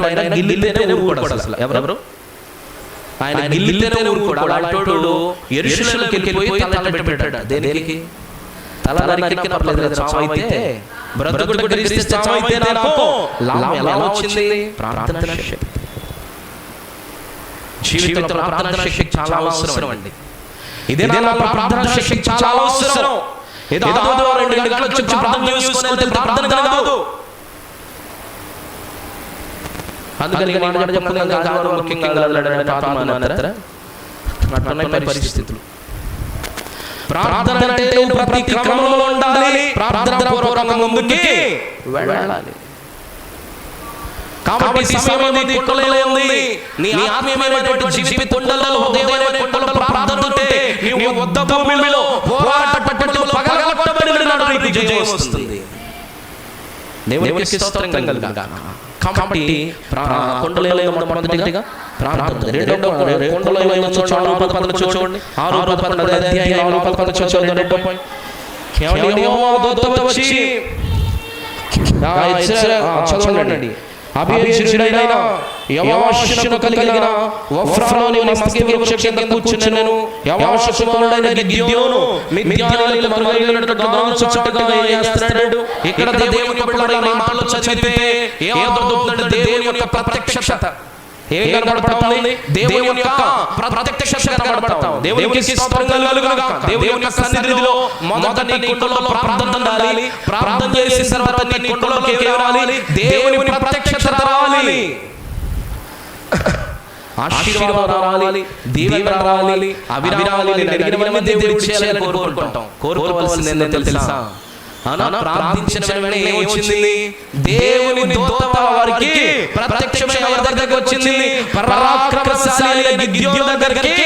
ఆయన గిల్లితేనే ఊరుకోడు అసలు. ఎవరెవరు ఆయన గిల్లితేనే ఊరుకోడు. అలాంటోడు యెరూషలేముకి వెళ్ళిపోయి తల పెట్టాడు. దేనికి? తల నరికిన పర్లేదు, చావైతే బ్రతుకుడు క్రీస్తు, చావైతే నాకు లాభం. ఎలా వచ్చింది? ప్రార్థన శక్తి. జీవితంలో ప్రార్థన శక్తి చాలా అవసరం అండి. ఇదే నా ప్రార్థన శక్తి చాలా అవసరం. ఏదో 2 గంటలు వచ్చి ప్రార్థన చేసుకునేది ప్రార్థన కాదు. అందుకని మాట చెప్పుకున్నాం కాదు, ముఖ్యంగా పరిస్థితులు. ప్రార్థన అంటే నువ్వు ప్రతి క్రమంలో ఉండాలి, ప్రార్థన పూర్వకంగా ముందుకి వెళ్ళాలి. కాబట్టి సమయం నీ కుండలో ఉంది. నీ ఆత్మీయమైనటువంటి జీవితంలో హృదయమైన కుండలో ప్రార్థన ఉంటే నీవు యుద్ధ భూమిలో పోరాట పట్టుదల పగలగొట్టబడినాడు, నీకు జయం వస్తుంది. దేవునికి స్తోత్రం కలుగుగాక. కాబట్టి కుండలో ఏముందో మొదటిగా ప్రార్థన. రెండో కుండలో ఏముందో చూడండి, 6:11 అధ్యాయం 6:11 చదవండి. అభిషేకుడైన యెహోవాషును కలిగిన ఒఫ్రాలోని మస్కిని వృక్షం కింద కూర్చున్నను. యెహోవాషుకుడైన గిద్యోను మిద్యానీయుల మరుగైనట్టు గాంచుచుట్టుగా చేస్తున్నాడు. ఇక్కడ దేవుని బిడ్డల మాటలు చదివితే ఏమవుతుందంటే దేవుని యొక్క ప్రత్యక్షత ఏం కనబడుతుంది? దేవుని యొక్క ప్రత్యక్షత కనబడుతుంది. దేవునికి స్తోత్రం కలుగుగాక. దేవుని యొక్క సన్నిధిలో మొదట నీ కుండలో ప్రార్థన ఉండాలి. ప్రార్థన చేసిన తర్వాత నీ కుండలోకి రావాలి, దేవుని ప్రత్యక్షత రావాలి, ఆశీర్వాదం రావాలి, దీవెన రావాలి, అవిరావాలి. అడిగినవన్నీ దేవుడు చేయాలని కోరుకుంటాం. కోరుకోవాల్సింది ఏంటో తెలుసా? ప్రార్థించిన వెంటనే ఏమొచ్చింది? దేవుని దూత వారికి ప్రత్యక్షమై ఎవరి దగ్గరికి వచ్చింది? పరాక్రమశాలి గిద్యోను దగ్గరికి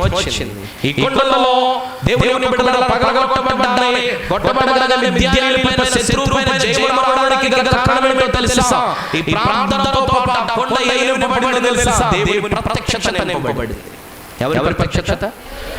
వచ్చింది. ఈ కుండలలో దేవుని బిడ్డలు పగలగొట్టబడ్డాయి. కొట్టబడగానే మిద్యానీయులపైన శత్రువుపైన జయం రావడానికి గల కారణం ఏంటో తెలుసా? ఈ ప్రార్థనతో పాటు ఆ కొండ ఏలుబడింది తెలుసా? దేవుని ప్రత్యక్షత నింపబడింది. ఎవరి ప్రత్యక్షత?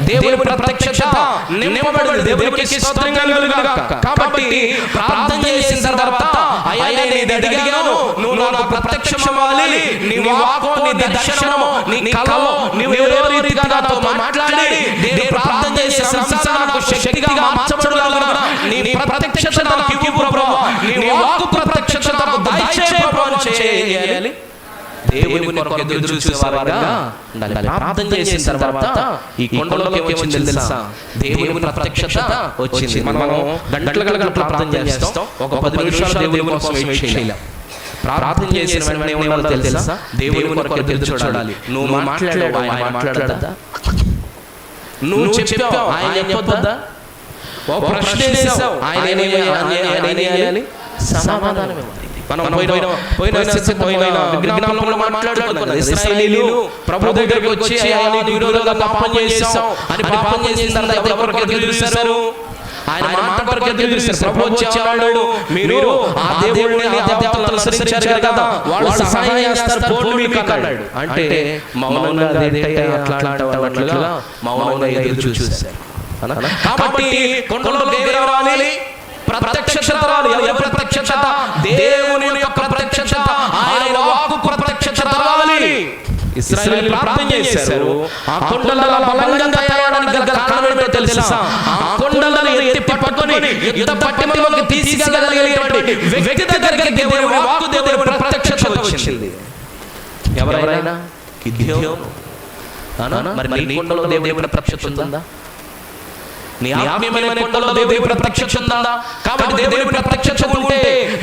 దేవుని ప్రత్యక్షత నింపబడింది. దేవునికి స్తోత్రం కలుగుగాక. కాబట్టి ప్రార్థన చేసిన తర్వాత అయ్యా నేను అడిగాను, నువ్వు నాకు ప్రత్యక్షమవ్వాలి, నీ వాక్కు, నీ దర్శనము, నీ కలలో నువ్వు ఏ రీతిగా నాతో మాట్లాడి నేను ప్రార్థన చేసే సంసారం నాకు శక్తిగా మార్చబడులాగున నీ ప్రత్యక్షత నాకు ఇవ్వు ప్రభువా, నీ వాక్కు ప్రత్యక్షత నాకు దయచేయి ప్రభువా అని చేయాలి. దేవుని కొరకు ఎదురు చూసేవారుగా ఉండాలి. ప్రార్థన చేసిన తర్వాత ఈ కొండలోకి ఏమొచ్చింది తెలుసా? దేవుని ప్రత్యక్షత వచ్చింది. మనం గంటల ప్రార్థన చేస్తాం, ఒక 10 నిమిషాలు దేవుని కోసం వెయిట్ చేయలేం. ప్రార్థన చేసిన వెంటనే ఏమవుతుందో తెలుసా? దేవుని కొరకు ఎదురు చూడాలి. నువ్వు మాట్లాడావు, ఆయన మాట్లాడదా? నువ్వు చెప్పావు, ఆయన చెప్పొద్దా? ఓ ప్రశ్న చేసావు, ఆయన ఏమేయాలి? సమాధానం ఇవ్వాలి. మనం పోయిన విజ్ఞాపనలో మాట్లాడుకున్నాం. ఇశ్రాయేలీయులు ప్రభు దగ్గరికి వచ్చి ఆయన విరోధంగా పాపం చేశాం అని పాపం చేసిన తర్వాత ఎవరికి ఎదురు చూశారు? ఆయన మాట కొరకు ఎదురు చూశారు. ప్రభు వచ్చాడు, మీరు ఆ దేవుడిని ఆ దేవతలను అనుసరించారు కదా, వాళ్ళు సహాయం చేస్తారు పోలు మీకు అన్నాడు. అంటే మౌనంగా అట్లా మౌనంగా ఎదురు చూశారు. కాబట్టి కొండలో దేవుడు రావాలి, ప్రత్యక్షత రావాలి. ప్రత్యక్షత దేవుని యొక్క ప్రత్యక్షత, ఆయన వాక్కు ప్రత్యక్షత రావాలి. ఇశ్రాయేలు ప్రార్థన చేశారు. ఆ కొండల బలంగా తయారవడానికి గల కారణం ఏంటో తెలుసా? ఆ కొండలను ఎత్తి పట్టుకొని యుద్ధ పట్టణంలోకి తీసుకెళ్ళగలిగేటువంటి వ్యక్తి దగ్గరికి దేవుని వాక్కు, దేవుని ప్రత్యక్షత వచ్చింది. ఎవరైనా గిద్యోను. మరి నీ కొండలో దేవుని ప్రత్యక్షత ఉందా? నీ ఆత్మీయమైన కొండలో దేవుని ప్రత్యక్షత ఉందా? కాబట్టి దేవుని ప్రత్యక్షత ఉంటే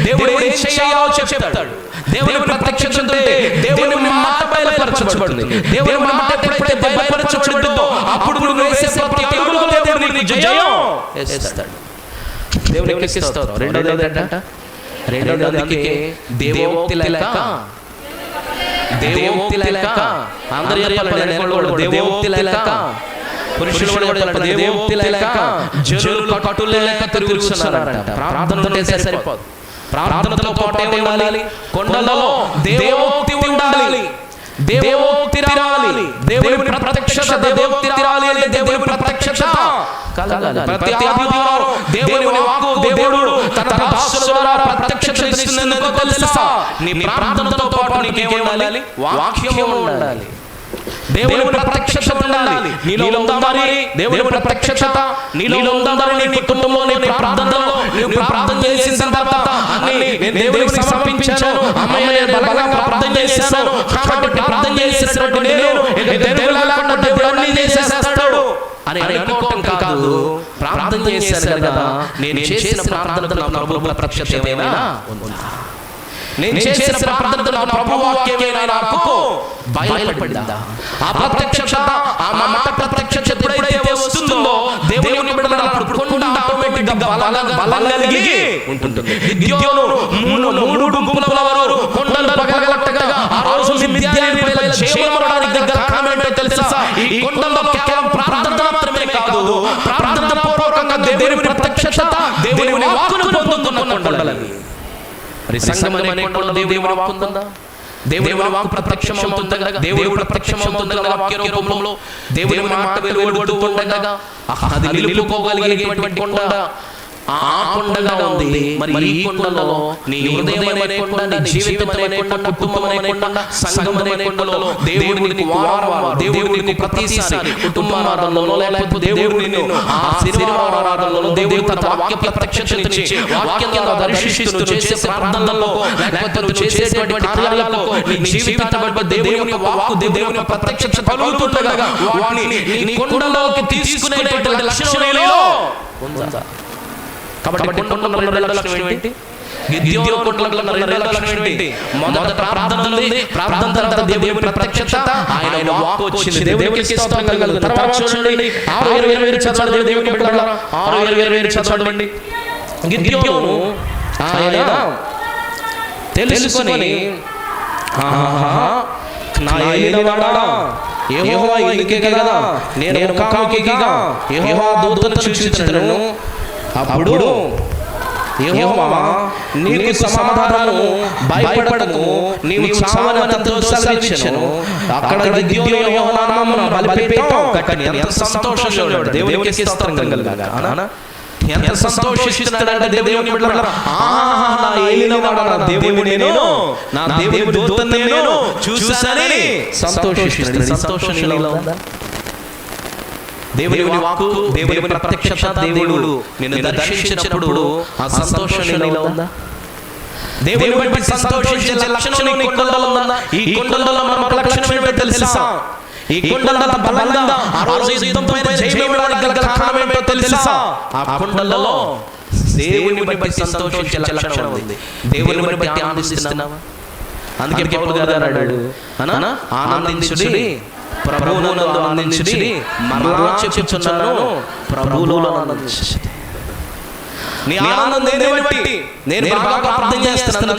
దేవుడు ఏం చేయాలో చెప్తాడు. దేవుని ప్రత్యక్షత ఉంటే దేవుని మాట బయలుపరచబడుతుంది. దేవుని మాట ఎప్పుడైతే బయలుపరచబడుతుందో అప్పుడు నువ్వు వేసే ప్రతి అడుగులో దేవుడు నీకు జయం ఇస్తాడు. దేవునికి స్తోత్రం. రెండోది ఏంటంట? రెండోది దేవోక్తి లేక అందరూ దేవోక్తి లేక పురుషులు కూడా దేవోక్తి లేక జనులు కట్టులు లేక తిరుగుతున్నారంట. ప్రార్థన చేస్తే సరిపోదు, ప్రార్థనతో పాటే ఉండాలి. కొండలలో దేవోక్తి ఉండాలి, దేవోక్తి రావాలి, దేవుని ప్రత్యక్షత, దేవోక్తి రావాలి అంటే దేవుని ప్రత్యక్షత కలగాలి. ప్రతి ఆదివారం దేవుని వాక్కు దేవుడు తన దాసుల ద్వారా ప్రత్యక్షత ఇస్తుంది. ఎందుకో తెలుసా? నీ ప్రార్థనతో పాటు నీకేం ఉండాలి? వాక్యము ఉండాలి. దేవుని ప్రత్యక్షత ఉండాలి. నీలో ఉందా మరి దేవుని ప్రత్యక్షత? నీలో ఉందా మరి నీ కుటుంబంలో నీ ప్రార్థనలో నీవు ప్రార్థన చేసిన తర్వాత నేను దేవునికి సమర్పించాను, అమ్మయ్య నేను బలంగా ప్రార్థన చేశాను కాబట్టి ప్రార్థన చేసినటువంటి నేను దేవుడు లేకుండా దేవుడు అన్నీ చేసేస్తాడు అని అనుకోవటం కాదు. ప్రార్థన చేశాను కదా, నేను చేసిన ప్రార్థనకు నా ప్రభువు ప్రత్యక్షత ఏమైనా ఉందా? నేను చేసిన ప్రార్థనకు నా ప్రభువు వాక్యమేనా నాకు బయలుపడిందా? ఆ ప్రత్యక్షత, ఆ మాట ప్రత్యక్షత ఎప్పుడైతే వస్తుందో దేవుని బిడ్డలు అప్పుడు కొండ ఆటోమేటిక్ గా బలం కలిగి ఉంటుంది. గిద్యోను మూడు గుంపుల వారు కొండలు పగలగొట్టగా ఆ రోజు మిద్యానీ ప్రజలు జీవమరణానికి దగ్గర కారణం ఏంటో తెలుసా? ఈ కొండల్లో కేవలం ప్రార్థన మాత్రమే కాదు, ప్రార్థన పూర్వకంగా దేవుని ప్రత్యక్షత, దేవుని వాక్కును పొందుతున్న కొండలని. మరి సంఘం అనే కొండలో దేవుని వాక్కు ఉందా? దేవుని వాక్కు ప్రత్యక్షమవుతుండగా, దేవుడు ప్రత్యక్షమవుతుండగా వాక్య రూపంలో దేవుని మాట వెలువడుతుండగా అది నిలుపుకోగలిగేటువంటి కొండ ఆ కొండగా ఉంది. మరి ఈ కొండలో నీ హృదయం అనే కొండ, నీ జీవితం అనే కొండ, కుటుంబం అనే కొండ, సంఘం అనే కొండలో దేవుడు నీకు వారం దేవుడు నీకు ప్రతిసారి కుటుంబ ఆరాధనలో లేకపోతే దేవుడు నిన్ను ఆ శనివారం ఆరాధనలో దేవుడు తన వాక్య ప్రత్యక్షతనిచ్చి వాక్యం ద్వారా దర్శిస్తూ చేసే ప్రార్థనలలో లేకపోతే నువ్వు చేసేటువంటి కార్యాలలో నీ జీవితాన్ని బట్టి దేవుని వాక్కు దేవుని ప్రత్యక్షత కలుగుతుండగా వాటిని నీ కొండలోకి తీసుకునేటువంటి లక్షణం నీలో ఉందా? కాబట్టి కొండల రెండో లక్షణం ఏంటి? గిద్యోను కొండల రెండో లక్షణం ఏంటి? మొదట ప్రార్థన ఉంది, ప్రార్థన తర్వాత దేవుని ప్రత్యక్షత, ఆయన వాక్కు వచ్చింది. దేవునికి స్తోత్రం కలుగును. తర్వాత చూడండి 6:22 చదవండి. దేవుని బిడ్డలారా 6:22 చదవండి. గిద్యోను ఆయన తెలుసుకొని నా ఏలినవాడా యెహోవా ఇదికే కదా నేను ముఖాముఖిగా యెహోవా దూతను చూచుచున్నాను, అప్పుడు యెహోవా నీకు సమాధానము, భయపడకు, నీవు చావనంత సెలవిచ్చెను. అక్కడ గిద్యోను యెహోవా నామమున బలిపీఠం కట్టెను. ఎంత సంతోషంగా దేవునికి స్తోత్రం కలుగుగాక. ఎంత సంతోషిస్తున్నాడంటే దేవుని బిడ్డలారా, ఆహా నా ఏలినవాడా నా దేవుని నేను, నా దేవుని దూతను నేను చూశానని సంతోషిస్తున్నాడు. సంతోషం నీలో ఉందా? దేవుని వాక్కు, దేవుని ప్రత్యక్షత, దేవుడు నిన్ను దర్శించినప్పుడు ఆ సంతోషం నీలో ఉందా? దేవుని బట్టి సంతోషించే లక్షణం నీ కొండలో ఉందా? ఈ కొండలలో మన లక్షణం ఏంటో తెలుసా? ఈ కొండల బలంగా ఆ రోజు యుద్ధం పైన జయమివ్వడానికి గల కారణం ఏంటో తెలుసా? ఆ కొండలలో దేవుని బట్టి సంతోషించే లక్షణం ఉంది. దేవుని బట్టి ఆనందిస్తున్నావా? అందుకే పౌలు గారు అన్నాడు, ఆనందించుడి ప్రభువునందు ఆనందించుడి, మరలా చెప్పుచున్నాను ప్రభువులో ఆనందించుడి. నీ ఆనందం దేనిని బట్టి? నేను బాగా ప్రార్థన చేస్తాను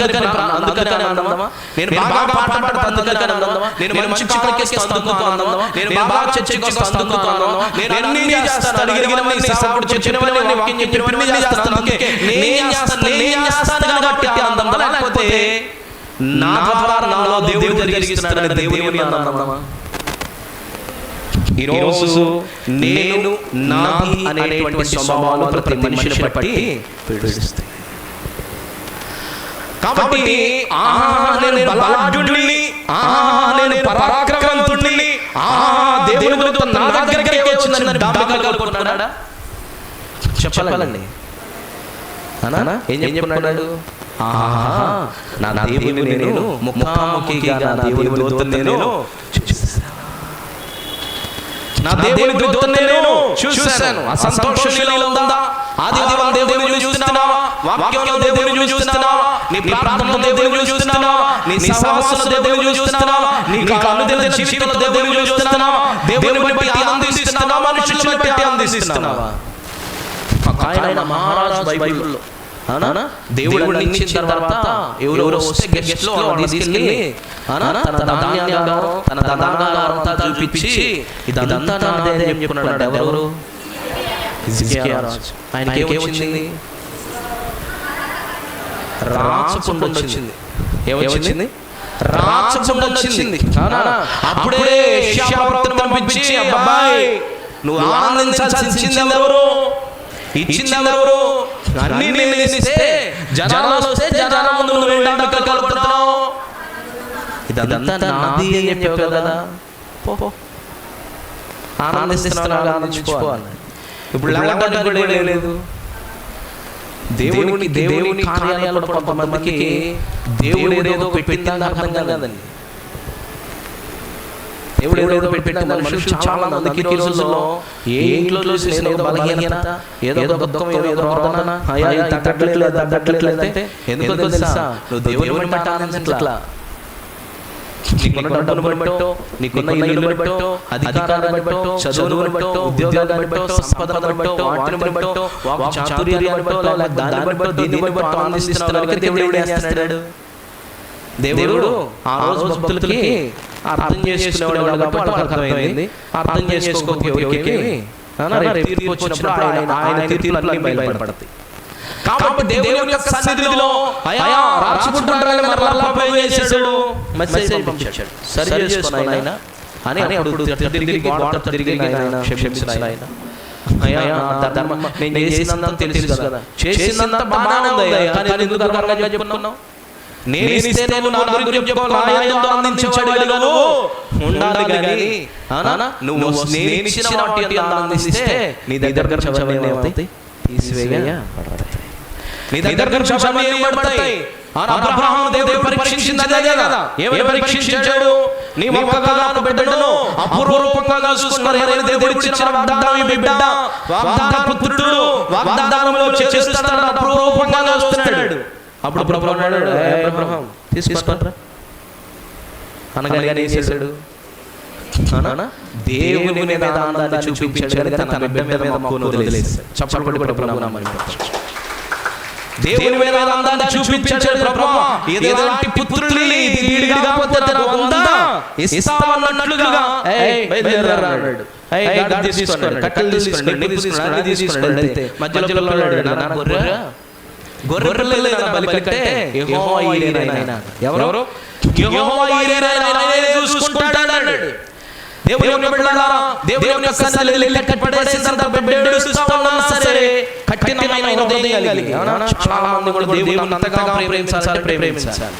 అందుకని ఆనందమా? నేను బాగా పాట పాడతాను అందుకని ఆనందమా? నేను మంచి కాలకేస్తాను అందుకు ఆనందమా? నేను బాగా చర్చకి వస్తాను అందుకు ఆనందమా? నేను అన్నీ చేస్తాను, అడిగినవన్నీ సేవకుడు చెప్పినవన్నీ వాక్యం చెప్పినవన్నీ చేస్తాను, అందుకే నేను చేస్తాను కాబట్టి ఆనందం, లేకపోతే నా ద్వారా నాలో దేవుడు జరిగిస్తున్నాడని దేవుని ఆనందమా? ఈరోజు నేను నాది అనేటువంటి స్వభావాలు ప్రతి మనిషిని బట్టి పీడిస్తాయి. కాబట్టి నేను బలాఢ్యుడిని, నేను పరాక్రమవంతుడిని, దేవుని దూత నా దగ్గరికి వచ్చిందని డాంబికంగా అనుకుంటున్నాడా? చెప్పాలండి. ఏం చెప్పుకున్నాడు? నా దేవుని నేను ముఖాముఖిగా నా దేవుని దూతను నేను నా దేవుని దూతను నేను చూశాను. ఆ సంతోషం నీలో ఉందా? ఆదివారం దేవుని చూస్తున్నావా? వాక్యంలో దేవుని చూస్తున్నావా? నీ ప్రార్థనలో దేవుని చూస్తున్నావా? నీ సహవాసంలో దేవుని చూస్తున్నావా? నీ అనుదిన జీవితంలో దేవుని చూస్తున్నావా? దేవుని బట్టి ఆనందిస్తున్నావా? మనుషులను బట్టి ఆనందిస్తున్నావా? ఆయన మహారాజు బైబిల్లో దేవుడు ఇచ్చిన తర్వాత ఎవరెవరో వస్తే గెస్ట్ లో తీసుకెళ్ళి తన ధాన్యాగారం తన ధనాగారం అంతా చూపించి ఇదంతా నాదే అని చెప్పుకున్నాడు. ఎవరు? హిజ్కియా రాజు. ఆయనకి ఏమొచ్చింది? రాచపుండు వచ్చింది. ఏమొచ్చింది? రాచపుండు వచ్చింది. అప్పుడే యెషయా ప్రవక్తను పంపించి, అబ్బాయి నువ్వు ఆనందించాల్సింది ఎవరు? ఇచ్చింది ఎవరు? అన్ని నేను ఇస్తే జనాలు వస్తే జనాల ముందు నువ్వు ఏంటంటే కలుపుతున్నావు, ఇదంతా నాది అని చెప్పావు కదా, పో ఆనందిస్తున్నావు, ఆనందించుకోవాలి. ఇప్పుడు లేదు. దేవుని కార్యాలు కొంతమందికి దేవుడు ఏదో పెట్టిందని అర్థం కాదండి. దేవుడు ఏదో పెట్టిన మనుషులు చాలా మందికి ఈ రోజుల్లో ఏ ఇంట్లో చూసిన ఏదో బలహీనత, ఏదో ఒక దుఃఖం, ఏదో రోదన, తగ్గట్లేదు. ఎందుకో తెలుసా? నువ్వు దేవుని బట్టి ఆనందించట్లా. నీకున్న డబ్బును బట్టో, నీకున్న ఇల్లు బట్టో, అధికారాన్ని బట్టో, చదువును బట్టో, ఉద్యోగాన్ని బట్టో, సంపదను బట్టో, వాటిని బట్టో, చాతుర్యాన్ని బట్టో, దాన్ని బట్టో, దీన్ని బట్టో ఆనందిస్తున్నాడు. దేవుడు ఏం చేస్తున్నాడు? దేవుడు ఆ రోజు భక్తులకి అర్థం చేసుకునేవాడు కాబట్టి వాళ్ళకి అర్థమైంది. అర్థం చేసుకోకపోతే తీర్పు వచ్చినప్పుడు ఆయన తీర్పులన్నీ బయలుపడతాయి. కాబట్టి దేవుని యొక్క సన్నిధిలో అయ్యా రాసుకుంటారని మరలా ప్రభు చేశాడు, మెసేజ్ పంపించాడు, సరి చేసుకొని ఆయన అని అప్పుడు తిరిగి ఆయన క్షమించిన ఆయన, అయ్యా ధర్మం నేను చేసినంత తెలుసు కదా, చేసినంత బాగానే ఉంది, కానీ ఎందుకు ధర్మంగా చెప్పుకున్నావు? నేను ఇస్తే నువ్వు నా గురించి చెప్పుకోవాలి, ఆనందించేవాడిగా నువ్వు ఉండాలి కానీ నువ్వు నేను ఇచ్చిన వాటి ఆనందిస్తే నీ దగ్గర చవన్నీ తీసివేయబడతాయి, నీ దగ్గర చవన్నీ ఏమబడతాయి. అబ్రహాము దేవుడు పరీక్షించింది అదే కదా. ఏమని పరీక్షించాడు? నీ ఒక్కగాను బిడ్డను అపురూపంగా చూసుకున్నారని దేవుడు ఇచ్చిన వాగ్దానం ఈ బిడ్డ, వాగ్దాన పుత్రుడు, వాగ్దానంలో చేస్తాడని అపురూపంగా చూస్తున్నాడు. అప్పుడు ప్రభు అన్నాడు, అబ్రహాం తీసుకొస్తారా అనగానే ఏం చేశాడు? దేవుని మీద ఆనందాన్ని చూపించాడు కానీ తన బిడ్డ మీద మక్కువను వదిలేశాడు. చప్పట్లు కొట్టి ప్రభువు నామమున దేవుని మీద ఆనందాన్ని చూపించాడు ప్రభు. ఎలాంటి పుత్రుల్ని ఈడిగా పొందుతా ఉందా ఇస్తామన్నట్లుగా బయలుదేరాడు. గాడి తీసుకోండి, కట్టెలు తీసుకోండి, నిప్పు తీసుకోండి, అది తీసుకోండి. అయితే మధ్యలో గొర్రెపిల్ల బలి కంటే యెహోవా ఈరేనాయన. ఎవరు? యెహోవా ఈరేనాయన చూసుకుంటాడన్నాడు. దేవుని బిడ్డలారా, దేవుని యొక్క సన్నిధిలో కట్టపడేసిన తర్వాత బెడ్డుస్తా ఉన్నా సరే కఠినమైన హృదయం కలిగి, చాలా మంది కూడా దేవుని అంతగా ప్రేమించాలి.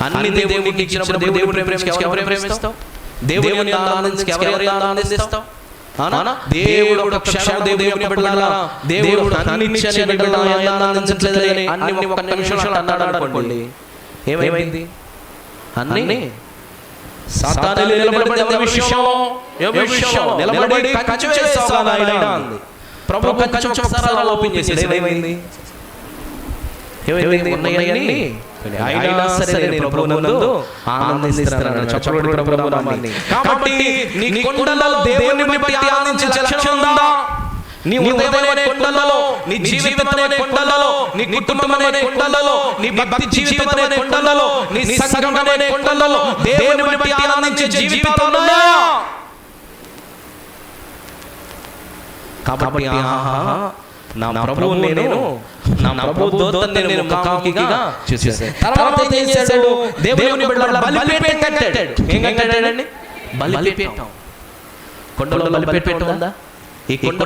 అన్ని దేవునికి ఇచ్చినప్పుడు దేవుని ప్రేమించి ఎవరు ప్రేమిస్తావు? దేవుని ఆనందించి ఎవరు ఆనందిస్తావు? దేవుడు ఒక క్షణం దేవుని బిడ్డలారా, దేవుడు అన్ని ఇచ్చే బిడ్డలను ఆనందించట్లేదని అన్ని ఒక్క నిమిషంలో అన్నాడు అనుకోండి, ఏమైంది? అన్ని సాతాను నిలబడి ఎవరి విషయంలో నిలబడి కంచె వేస్తావు ఆయన అంది. ప్రభు కంచె ఒకసారి అలా ఓపెన్ చేసి ఏమైంది? ఉన్నాయని అయినా సరే నేను ప్రభువునందు ఆనందిస్తున్నాను. చప్పట్లు కొట్టి ప్రభువు నామమున. కాబట్టి నీ కొండలలో దేవుని బట్టి ఆనందించే లక్షణం ఉందా? నీ ఉదయమనే కొండలలో, నీ జీవితమనే కొండలలో, నీ కుటుంబమనే కొండలలో, నీ భక్తి జీవితమనే కొండలలో, నీ సంఘమనే కొండలలో దేవుని బట్టి ఆనందించే జీవితాలు ఉన్నాయా? కాబట్టి నా ప్రభువు నేను నా ప్రభు దూతని నేను ముఖాముఖిగా చూసేసాను. తర్వాత ఏం చేశాడు? దేవుని బిడ్డల బలిపీఠం కట్టాడు. ఏం కట్టాడండి? బలిపీఠం. కొండలో బలిపీఠం ఉందా? ఈ కొండ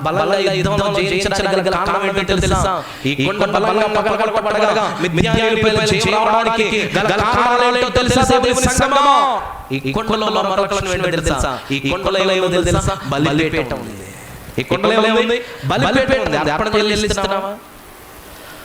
బలంగా యుద్ధంలో జయించడానికి గల కారణం ఏంటో తెలుసా? ఈ కొండ బలంగా పగలగొట్టబడగా మిద్యానీయులపై జయించడానికి గల కారణం ఏంటో తెలుసా? దేవుని సంగమా, ఈ కొండలో మరొక లక్షణం ఏంటో తెలుసా? ఈ కొండలో ఏముందో తెలుసా? బలిపీఠం ఉంది. ఈ కొండలో ఏముంది? బలిపీఠం ఉంది. అర్పణ చెల్లిస్తున్నావా?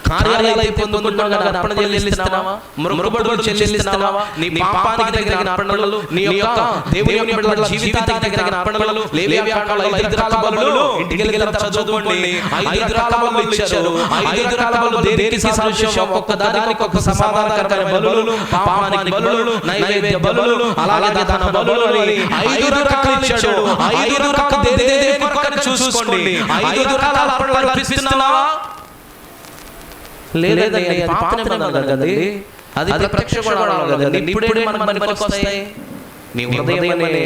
కార్యాలయ పొందుకుంటున్నావు కదా, అర్పణ చెల్లిస్తున్నావా? మృగబడులు చెల్లిస్తున్నావా? నీ పాపానికి తగిన అర్పణలు, నీ యొక్క దేవుని బిడ్డల జీవితానికి తగిన అర్పణలు, లేవియాకాండలో 5 రకాల బలులు ఇంటికి వెళ్ళిన తర్వాత చదువుకోండి. 5 రకాల బలులు ఇచ్చారు. 5 రకాల బలులు దేనికి సాదృశ్యం? ఒక్కొక్క దానికి ఒక్కొక్క సమాధానకరమైన బలులు, పాపానికి బలులు, నైవేద్య బలులు, అలాగే దహన బలులు అని 5 రకాలు ఇచ్చాడు. 5 రకాల దేని కొరకు చూసుకోండి. 5 రకాల అర్పణలు అర్పిస్తున్నావా? లేదండి, అది పాత నిబంధన కదండి, అది ప్రత్యక్ష గుణాలు కదండి. ఇప్పుడే మన పనికి వస్తాయి. నీ హృదయమనే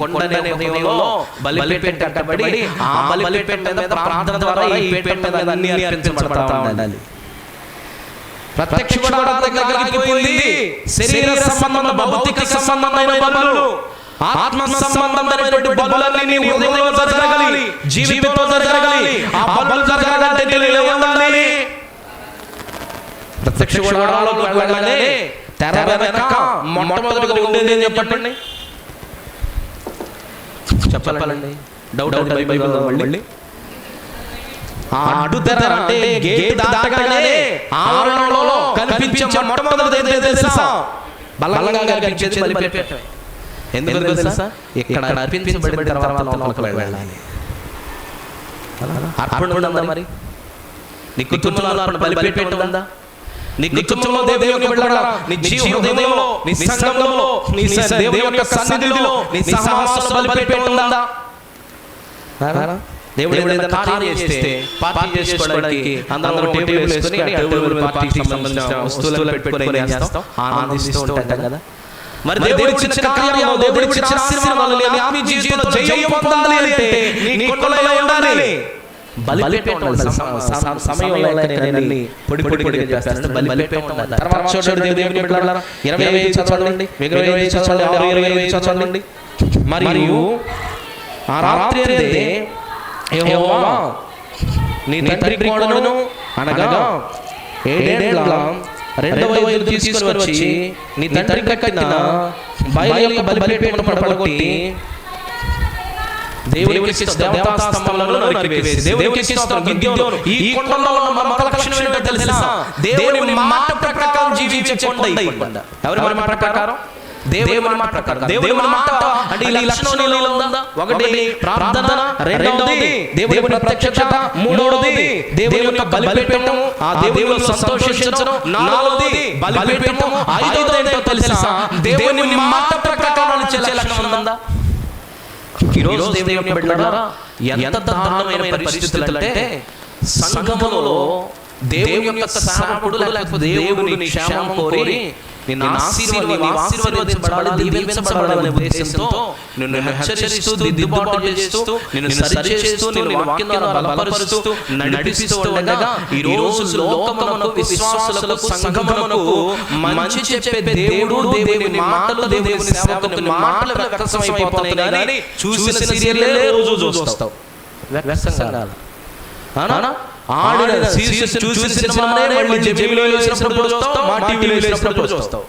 కొండనే హృదయంలో బలిపీఠం కట్టబడి ఆ బలిపీఠం మీద ప్రార్థన ద్వారా ఈ పీఠం మీద అన్ని అర్పించబడతా ఉండాలి. ప్రత్యక్ష గుణాల దగ్గర ఆగిపోయింది శరీర సంబంధం, భౌతిక సంబంధమైన బలులు. ఆత్మ సంబంధమైనటువంటి బలులన్నీ నీ హృదయంలో జరగాలి, జీవితంలో జరగాలి. ఆ బలులు జరగాలంటే నీలో ఉండాలి. ప్రత్యక్ష గుడారంలోకి వెళ్ళగానే తెర వెనక మొట్టమొదటిగా ఉండేది ఏం చెప్పండి? చెప్పాలండి, డౌట్ బైబిల్ మళ్ళీ ఆ అడ్డు తెర అంటే గేట్ దాటగానే ఆవరణలో కనిపించే మొట్టమొదటిది ఏదో తెలుసా? బలంగా కనిపించేది బలిపీఠం. ఎందుకు తెలుసా? ఇక్కడ అర్పించబడిన తర్వాత లోపలికి వెళ్ళాలి. అర్పణ ఉందా? మరి నీ కుటుంబంలో బలిపీఠం ఉందా? నీ కుటుంబంలో దేవునికి వెళ్ళాలా? నీ జీవితంలో, నీ సంఘంలో, నీ దేవుని యొక్క సన్నిధిలో నీ సహవాసంలో బలిపీఠం ఉందా? దేవుడు ఏదైనా కార్యం చేస్తే పార్టీ చేసుకోవడానికి అందరం టేబుల్ వేసుకొని ఆ టేబుల్ మీద పార్టీకి సంబంధించిన వస్తువులు పెట్టుకొని ఏం చేస్తాం? ఆనందిస్తూ ఉంటాం కదా. మరి దేవుడు ఇచ్చిన కార్యాలు, దేవుడు ఇచ్చిన ఆశీర్వాదాలు నీ ఆత్మీయ జీవితంలో జయం పొందాలి అంటే నీ కొలలో ఉండాలి. బలిపీఠం ఉండాలి. సమయంలో నేను పొడి చేస్తాను. బలిపీఠం ఉండాలి. తర్వాత చూడండి, దేవుని బిడ్డలారా 25 చదవండి, 25 చదవండి, 26 చదవండి. మరియు ఆ రాత్రి యెహోవా నీ తండ్రి కోడను అనగా 7 ఏళ్ల రెండవ ఎద్దును తీసుకొని వచ్చి నీ తండ్రి కట్టిన బయలు యొక్క బలిపీఠమును పడగొట్టి దేవునికి దేవతా స్తంభములను నరికివేసి దేవునికి గిద్యోను ఈ కొండలో ఉన్న మొదటి లక్షణం ఏంటో తెలుసా? దేవుని మాట ప్రకారం జీవించే కొండ ఈ కొండ. ఎవరి మాట ప్రకారం? దేవుని మాట ప్రకారం. దేవుని మాట అంటే ఈ లక్షణం నీలో ఉందా? ఒకటి ప్రార్థన, రెండవది దేవుని ప్రత్యక్షత, మూడవది దేవుని యొక్క బలిపీఠము, ఆ దేవునిలో సంతోషించడం, నాలుగవది బలిపీఠము, ఐదవది ఏంటో తెలుసా? దేవుని మాట ప్రకారం చేసే లక్షణం ఉందా? ఈ రోజు దేవుని బిడ్డలారా ఎంత దారుణమైన పరిస్థితులు అంటే సంఘములో దేవుని యొక్క సేవకుడు లేకపోతే దేవుని క్షేమం కోరి నిన్ను ఆశీర్వదించబడాలి, దీవించబడాలనే ఉద్దేశంతో నిన్ను హెచ్చరిస్తూ, దిద్దుబాటు చేస్తూ, నిన్ను సరిచేస్తూ, నిన్ను వాక్యం ద్వారా బలపరుస్తూ, నడిపిస్తూ ఉండగా ఈ రోజు లోకమునకు, విశ్వాసులకు, సంఘమునకు మంచి చెప్పే దేవుడు, దేవుని మాటలు, దేవుని సేవకుని మాటలు వ్యక్తమైపోతున్నాయి కానీ చూసిన సీరియల్లే రోజు చూస్తావు. వ్యక్తంగా ఆడిన చూసిన సినిమానే మళ్ళీ జెమినిలో వేసినప్పుడు చూస్తావు, మా టీవీలో వేసినప్పుడు చూస్తావు.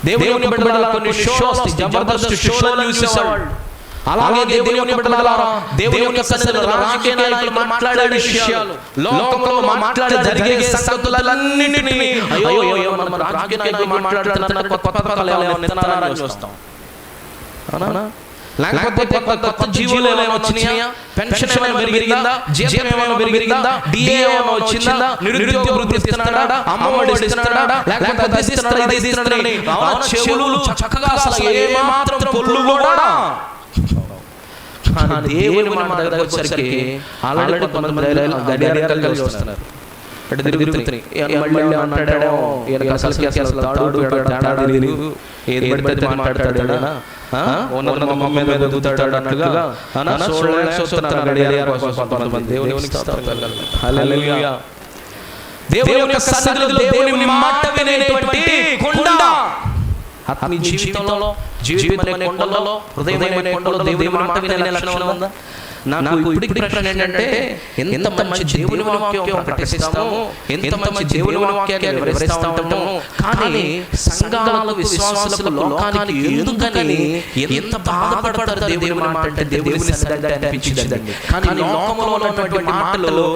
దేవుని బిడ్డలారా కొన్ని షోస్, జబర్దస్త్ షోలను చూసేవాళ్ళు. అలాగే దేవుని బిడ్డలారా దేవుని యొక్క సన్నిధిలో రాజకీయ నాయకులు మాట్లాడే విషయాలు, లోకంలో మాట్లాడే జరిగే సంగతులన్నిటినీ అయ్యో మనం రాజకీయ నాయకులు మాట్లాడుతున్నారు, కొత్త పథకాలు ఏమైనా చూస్తాం. అవునా? లేకపోతే కొత్త జీవోలు ఏమైనా వచ్చినాయా? పెన్షన్ ఏమైనా పెరిగిందా? జీతం ఏమైనా పెరిగిందా? డిఏ ఏమైనా వచ్చిందా? నిరుద్యోగ వృత్తి ఇస్తున్నాడా? అమ్మఒడి ఇస్తున్నాడా? లేకపోతే చెవులు చక్కగా అసలు ఏమాత్రం పొల్లు కూడా. దేవుని మాట దగ్గరకు వచ్చేసరికి ఆల్రెడీ కొంతమంది గడియారాలు కలిసి వస్తున్నారు. అంటే తిరుగుతున్నాయి. మళ్ళీ మాట్లాడాడో అసలు తాడు తేడా తెలియదు, ఏది పడితే మాట్లాడతాడు, అన్నట్టుగా దేవుని సన్నిధిలో దేవుని మాట వినేటువంటి కొండ. ఆత్మీయ జీవితంలో, జీవితమనే కొండలో, హృదయమనే కొండలో దేవుని మాట వినే లక్షణం ఉందా? నాకు ఇప్పుడు ప్రశ్న ఏంటంటే, ఎంత మంచి దేవుని వాక్యం ప్రకటిస్తాము, ఎంత మంచి దేవుని వాక్యాన్ని వివరిస్తూ ఉంటాము, కానీ సంఘాలకు, విశ్వాసులకు, లోకానికి ఎందుకని ఎంత బాధపడతారు దేవుని మాట అంటే దేవుని సన్నిధి అనిపించిందండి. కానీ లోకంలో ఉన్నటువంటి మాటలు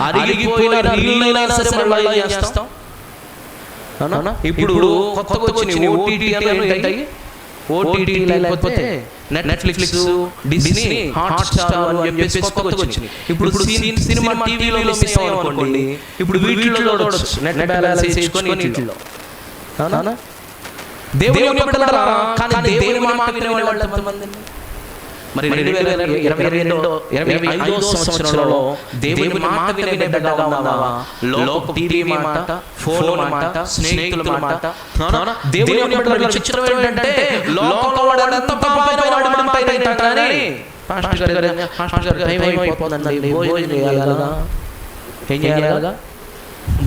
అరిగిపోయిన నీళ్ళైనా సరే మళ్ళీ ఏం చేస్తాం? ఇప్పుడు కొత్తగా వచ్చిన ఓటీటీ ఏంటాయి? ఓటీటీ లేకపోతే నెట్ఫ్లిక్స్, డిస్నీ, హాట్‌స్టార్ అని చెప్పేసి కొత్తగా వచ్చినాయి. ఇప్పుడు సినిమా టీవీలో మిస్ అవ్వనుకోండి, ఇప్పుడు వీటిలో చూడొచ్చు, నెట్ బ్యాలెన్స్ చేసుకొని వీటిలో. అవునా? దేవుని బిడ్డలారా, కానీ దేవుని మాట వినే వాళ్ళు ఎంతమంది? మరి 2022-25 సంవత్సరంలో దేవుని మాట వినే బిడ్డగా ఉన్నావా? లోక టీవీ మాట, ఫోన్ మాట, స్నేహితుల మాట. దేవుని బిడ్డల చిత్రం ఏంటంటే లోకంలో వాడంతా పాపమైన వాడు పైన అంటారని పాస్టర్ గారు టైం అయిపోతుందండి, భోజనం చేయాలిగా, ఏం చేయాలిగా?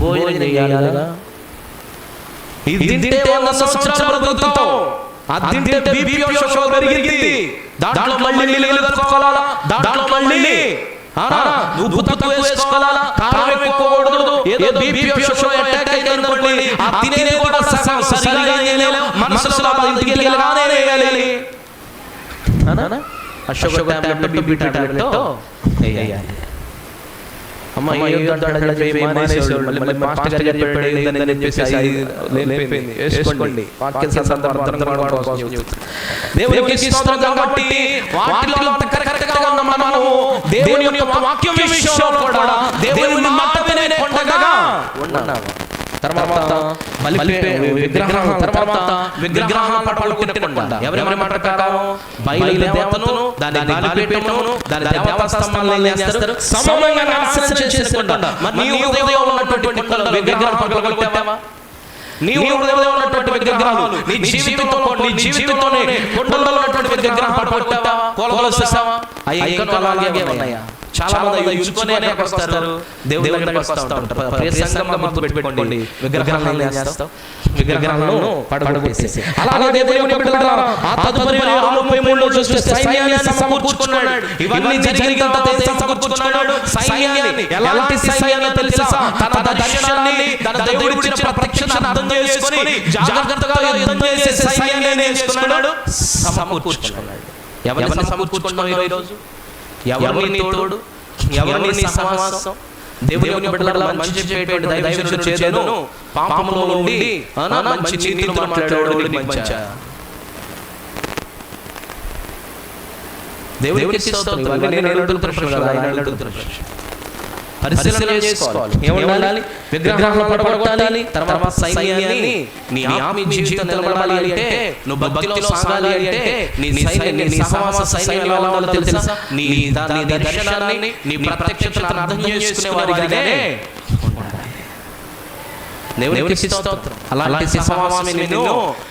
భోజనం చేయాలిగా. ఇది తింటే 100 సంవత్సరాలు బ్రతుకుతావు, అది తింటే బీపీ షుగర్ పెరిగింది, దాంట్లో మళ్ళీ నీళ్ళు కలుపుకోవాలా, దాంట్లో మళ్ళీ ఉప్పు తక్కువ వేసుకోవాలా, కారం ఎక్కువ కూడదు, ఏదో బీపీ షుగర్ అటాక్ అయితే అనుకోండి, ఆ తినేది కూడా సరిగా చేయలేము, మనసులో ఇంటికి వెళ్ళగానే వేయాలి, ఆ షుగర్ టాబ్లెట్ బీపీ టాబ్లెట్ వేయాలి. అమ్మ మాస్టర్ గారు చెప్పాడు వేసుకోండి. దేవునికి స్తోత్రం కాబట్టి వాటిలో కరెక్ట్గా ఉన్న మనము దేవుని యొక్క వాక్యం విషయంలో కూడా దేవుని మాట వినే కొండగా ఉన్నాము. తర్వాత విగ్రహాలను పడగొట్టకుండా ఎవరి మాట ప్రకారం బయలు దేవతను దాని బలిపీఠమును దాని దేవతా స్తంభాలను ఏం చేస్తారు, సమూలంగా నాశనం చేసుకుంటారు. మరి నీ హృదయంలో ఉన్నటువంటి విగ్రహాలను పగలగొట్టావా? నీ హృదయంలో ఉన్నటువంటి విగ్రహాలు నీ జీవితంతోనే కొండల్లో ఉన్నటువంటి విగ్రహాలు పడగొట్టావా, కూలగొట్టేసావా? అయ్యా ఇంకా అలాగే ఉన్నాయా? చాలా మంది యుచుకొని వస్తారు, దేవుని దగ్గరికి వస్తూ ఉంటారు. ప్రియ సంఘంగా గుర్తుపెట్టుకోండి, విగ్రహాలను ఏం చేస్తావు, విగ్రహాలను పడగొట్టేసి. అలాగే దేవుని బిడ్డలారా, ఆ తదుపరి 6:33 చూస్తే సైన్యాన్ని సమకూర్చుకున్నాడు. ఇవన్నీ జరిగిన తర్వాత సమకూర్చుకున్నాడు సైన్యాన్ని. ఎలాంటి సైన్యాన్ని తెలుసా? తన దర్శనాన్ని, తన దేవుడిచ్చిన ప్రత్యక్షతను అర్థం చేసుకొని జాగ్రత్తగా యుద్ధం చేసే సైన్యాన్ని ఏం చేసుకున్నాడు, సమకూర్చుకున్నాడు. ఎవరిని సమకూర్చుకున్నావు ఈ రోజు? ఎవరిని తోడు, ఎవరిని సహవాసం? దేవుని బిడ్డలారా, మంచి చెప్పేటువంటి దైవజనుడు చేదను పాపములో ఉండి మంచి నీతిని మాట్లాడేవాడికి మంచి. దేవునికి స్తోత్రం. ఇవన్నీ నేను అడుగుతున్న ప్రశ్నలు కాదు, ఆయన అడుగుతున్న ప్రశ్న. పరిశీలన చేసుకోవాలి. ఏముండాలి? విగ్రహాలను పడగొట్టాలి, తర్వాత సైన్యాన్ని. నీ ఆత్మీయ జీవితం నిలబడాలి అంటే, నువ్వు భక్తిలో సాగాలి అంటే, నీ సహవాస సైన్యం ఎలా ఉండాలో తెలుసా? నీ దర్శనాన్ని, నీ ప్రత్యక్షతను అర్థం చేసుకునేవారిగానే దేవునికి స్తోత్రం. అలాంటి సహవాసమే నిన్ను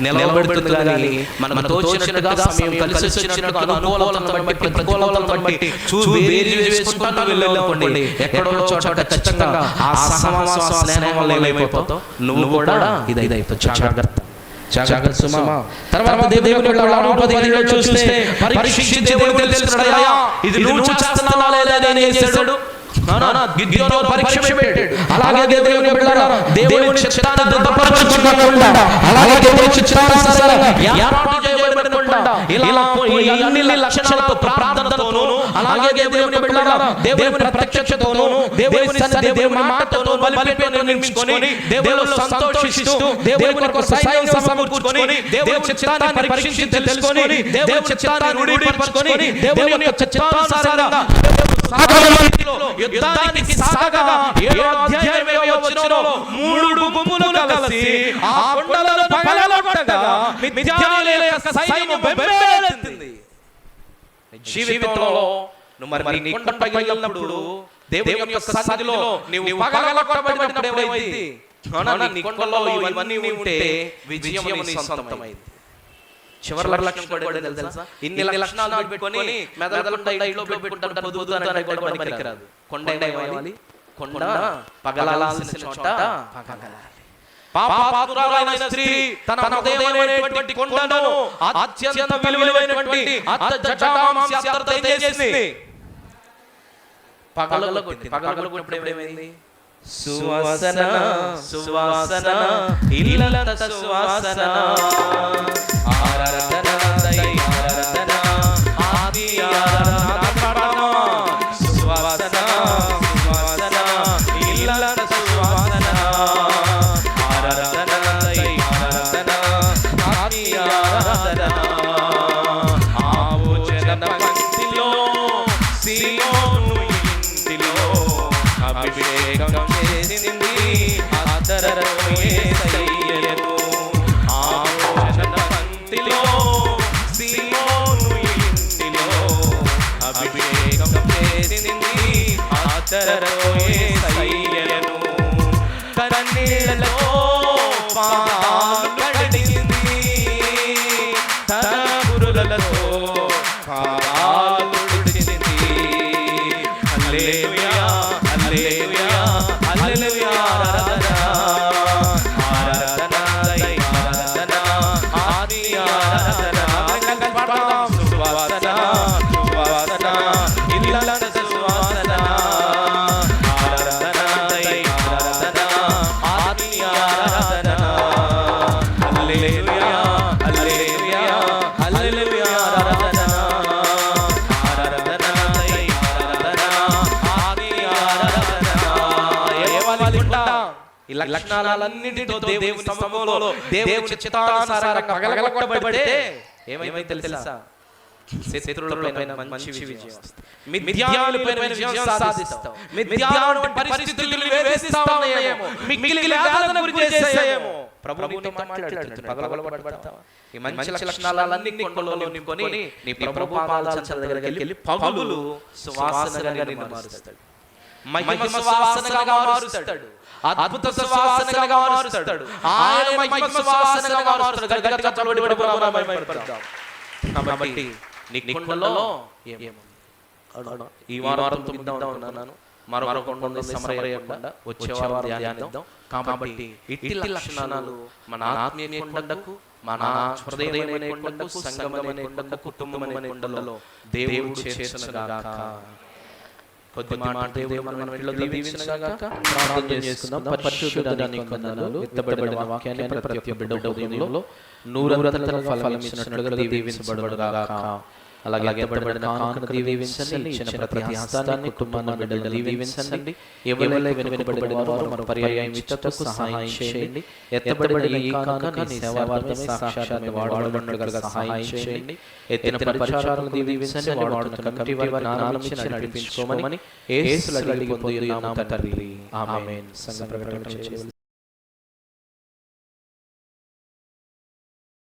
నిలబెడుతుంది. కానీ మనకు తోచినట్టుగా, సమయం కలిసి వచ్చినట్టుగా, అనుకూలతను బట్టి ప్రతికూలతను బట్టి వేరు వేసుకుంటూ వెళ్ళాలనుకోండి, ఎక్కడో చోట ఖచ్చితంగా ఆ సహవాస స్నేహం వల్ల ఏమైపోతావు, నువ్వు కూడా ఇదైపోతావు. జాగ్రత్త సుమా. తర్వాత దేవుని చూస్తే పరీక్షించి దేవుడు తెలుసుకున్నాడయ్యా, ఇది నువ్వు చేస్తున్నావా లేదా అని ఏం చేశాడు, గిద్యోను పరీక్ష పెట్టాడు. అలాగే దేవుని బిడ్డలారా, దేవుని చిత్తాన్ని దుఃఖపరచుకోకుండా, అలాగే దేవుని చిత్తానుసారంగా ఏర్పాటు చేయబడినకుండా, ఇలా అన్ని లక్షణాలతో, ప్రార్థనతోను, అలాగే దేవుని బిడ్డలారా దేవుని ప్రత్యక్షతోను, దేవుని సన్నిధి, దేవుని మాటతోను బలిపీఠాన్ని నిర్మించుకొని, దేవునిలో సంతోషిస్తూ, దేవుని కొరకు సైన్యం సమకూర్చుకొని, దేవుని చిత్తాన్ని పరీక్షించి తెలుసుకొని, దేవుని చిత్తాన్ని రూఢీపరచుకొని, దేవుని యొక్క చిత్తానుసారంగా యుద్ధానికి సాగగా 7వ అధ్యాయం 20వ వచనంలో 3 గుంపులు కలిసి ఆ కొండలను పగలగొట్టగా మిద్యానీయుల యొక్క సైన్యము బెంబేలెత్తింది. జీవితంలో నువ్వు నీ కొండ పగిలినప్పుడు, దేవుని యొక్క సన్నిధిలో నీవు పగలగొట్టబడినప్పుడు ఏమైంది? నీ కొండలో ఇవన్నీ ఉంటే విజయం నీ సొంతమైంది. చివరి లక్షణం కూడా తెలుసా? ఇన్ని లక్షణాలు పెట్టుకొని మెదలకొండ ఇంట్లో పెట్టుకుంటారు, పొదుగుతారని కూడా పనికిరాదు. కొండ ఏమవ్వాలి? కొండ పగలాల్సిన చోట పగలాలి. పాపాత్మురాలైన స్త్రీ తన హృదయమైనటువంటి కొండను, అత్యంత విలువైనటువంటి జటామాంస ఏం చేసింది? పగలగొట్టినప్పుడు ఏమైంది? సువాసన సువాసన ఇల్లంత సువాసన, ఆరాధన దైవారాధన ఆది ఆరాధన, సువాసన సువాసన ఇల్లంత సువాసన, ఆరాధన దైవారాధన ఆది ఆరాధన. ఆవోచన పంక్తిలో సీయోను ఇంటిలో అభిషేకం చేసింది అతరరో యేసయ్యను. ఆవోచన పంక్తిలో సీయోను ఇంటిలో అభిషేకం చేసింది అతరరో యేసయ్యను. కన్నీళ్లతో పాలు కడిగింది, తన పురులతో పాలు తుడిచింది. హల్లెలూయా హల్లెలూయా హల్లెలూయా, ఆరాధన ఆరాధన లక్షణాలన్నిటితో దేవుని సముఖంలో దేవుని చిత్తానుసారంగా పగలగొట్టబడితే ఏమైతే తెలుసా? శత్రువులపైన మంచి విజయం, మిథ్యానులపైన విజయం సాధిస్తాం. మిథ్యాను పరిస్థితులను వేధిస్తామేమో, మిక్కిలి వేదనకు గురి చేసేయేమో, ప్రభువుతో మాట్లాడుతున్నాడు. పగలగొట్టబడతావా? ఈ మంచి లక్షణాలన్నీ కొండలో నింపుకొని నీ ప్రభు పాదాల చెంత దగ్గరికి వెళ్ళి పగులు సువాసనగా నిన్ను మారుస్తాడు, మహిమ సువాసనగా మారుస్తాడు, అద్భుత సువాసనగా మారుస్తాడు. ఆయన మహిమ సువాసనగా మారుస్తాడు. గట్టిగా చల్లబడి పడతాం. కాబట్టి నీ కొండలో ఈ వారం ఉన్నాను, మరొక కొండ సమరయకుండా వచ్చే వారం ధ్యానిద్దాం. కాబట్టి ఇట్టి లక్షణాలు మన ఆత్మీయ కొండకు, మన హృదయమైన కొండకు, సంగమమైన కొండకు, కుటుంబమైన కొండలో దేవుడు చేర్చునుగాక. కొద్ది మాట దేవుడు మన ఇంట్లో దీవించునుగాక. ప్రార్థన చేసుకుందాం. పరిశుద్ధుడా నీకు వందనాలు. ఎత్తబడిన వాక్యాన్ని ప్రతి ఒక్క బిడ్డ హృదయంలో నూరంతలుగా ఫలమిచ్చినట్లుగా దీవించబడుగాక. అలాగే ఎత్తబడిన కానుకను దీవించండి. ఇచ్చిన ప్రతి హస్తాన్ని, కుటుంబాన్ని, బిడ్డలను దీవించండి. ఎవరైనా వెనుకబడిన వారు మరో పర్యాయం ఇచ్చటకు సహాయం చేయండి. ఎత్తబడిన ఈ కానుక నీ సేవార్థమై సాక్షాత్తుగా వాడబడినట్లుగా సహాయం చేయండి. ఎత్తిన పరిచారాలను దీవించండి. వాడుతున్న కమిటీ వారిని జ్ఞానమిచ్చి నడిపించుకోమని యేసులో అడిగి పొందుచున్నాము తండ్రి. ఆమేన్. సంఘ ప్రకటన చేయండి.